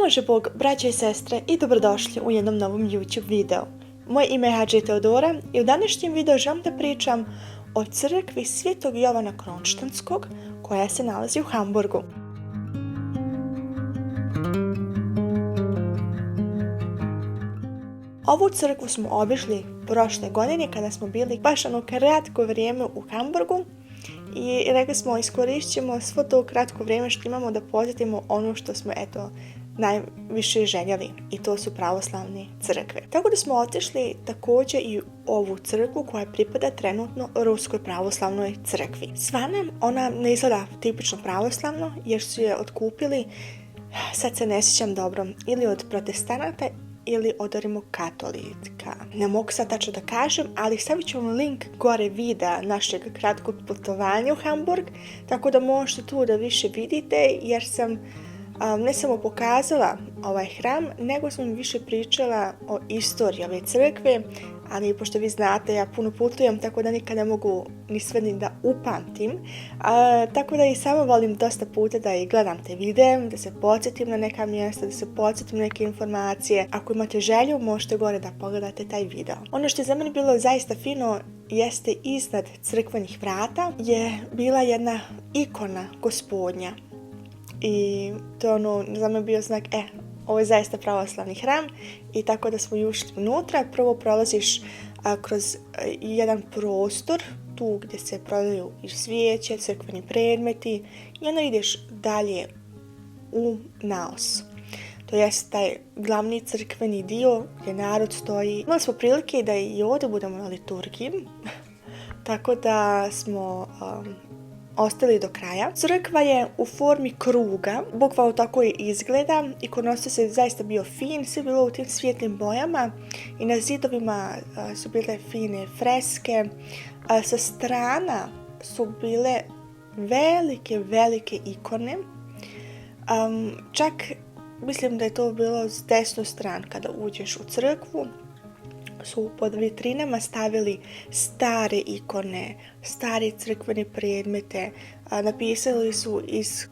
Pomaže Bog, braće i sestre, i dobrodošli u jednom novom YouTube videu. Moje ime je Hadži Teodora i u današnjem videu želim da pričam o crkvi Svetog Jovana Kronštanskog koja se nalazi u Hamburgu. Ovu crkvu smo obišli prošle godine kada smo bili baš kratko vrijeme u Hamburgu i rekli smo iskoristit svo to kratko vrijeme što imamo da posjetimo ono što smo najviše željeli, i to su pravoslavne crkve. Tako da smo otišli također i ovu crkvu koja pripada trenutno Ruskoj pravoslavnoj crkvi. Sva nam ona ne izgleda tipično pravoslavno jer su je otkupili, sad se ne sjećam dobro, ili od protestanata ili od rimokatolika. Ne mogu sad tačno da kažem, ali stavit ću vam link gore videa našeg kratkog putovanja u Hamburg, tako da možete tu da više vidite, jer sam ne samo pokazala ovaj hram, nego sam više pričala o istoriji ove crkve, ali pošto vi znate, ja puno putujem, tako da nikad ne mogu ni sve ni da upamtim. Tako da i samo volim dosta puta da i gledam te videe, da se podsjetim na neka mjesta, da se podsjetim na neke informacije. Ako imate želju, možete gore da pogledate taj video. Ono što je za mene bilo zaista fino jeste iznad crkvenih vrata je bila jedna ikona Gospodnja. I to je za me bio znak, ovo je zaista pravoslavni hram, i tako da smo ušli unutra. Prvo prolaziš kroz jedan prostor, tu gdje se prodaju i svijeće, crkveni predmeti, i onda ideš dalje u naos. To jest taj glavni crkveni dio gdje narod stoji. Imali smo prilike da i ovdje budemo na liturgiji, tako da smo ostali do kraja. Crkva je u formi kruga, bukvalno tako i izgleda. Ikonostas je zaista bio fin, sve bilo u tim svijetlim bojama i na zidovima su bile fine freske. Sa strana su bile velike ikone. Čak mislim da je to bilo s desnu stranu kada uđeš u crkvu. Su pod vitrinama stavili stare ikone, stare crkvene predmete, napisali su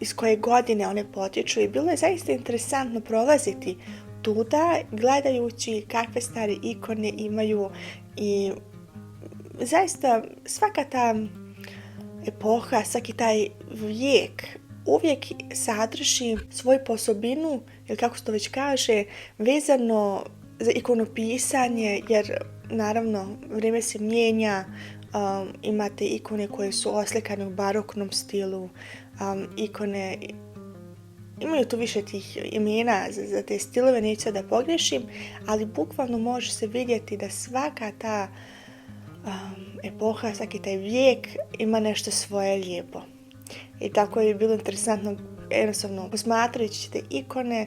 iz koje godine one potječu, i bilo je zaista interesantno prolaziti tuda gledajući kakve stare ikone imaju. I zaista svaka ta epoha, svaki taj vijek uvijek sadrži svoju osobinu, ili kako se to već kaže, vezano za ikonopisanje, jer naravno vrijeme se mijenja. Imate ikone koje su oslikane u baroknom stilu, ikone imaju tu više tih imena za te stilove, neću da pogrešim, ali bukvalno može se vidjeti da svaka ta epoha, svaki taj vijek ima nešto svoje lijepo. I tako je bilo interesantno jednostavno posmatrajući te ikone,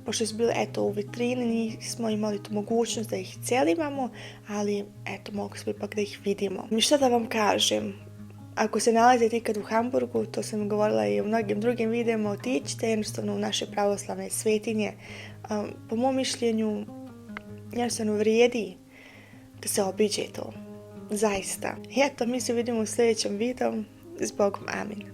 pošto su bile u vitrini, nismo imali tu mogućnost da ih cijeli imamo, ali mogli smo ipak da ih vidimo. I šta da vam kažem, ako se nalazite ikad u Hamburgu, to sam govorila i u mnogim drugim videima, otiđite jednostavno u naše pravoslavne svetinje. Po mom mišljenju jednostavno vrijedi da se obiđe to, zaista. I mi se vidimo u sljedećem videu. S Bogom, amin.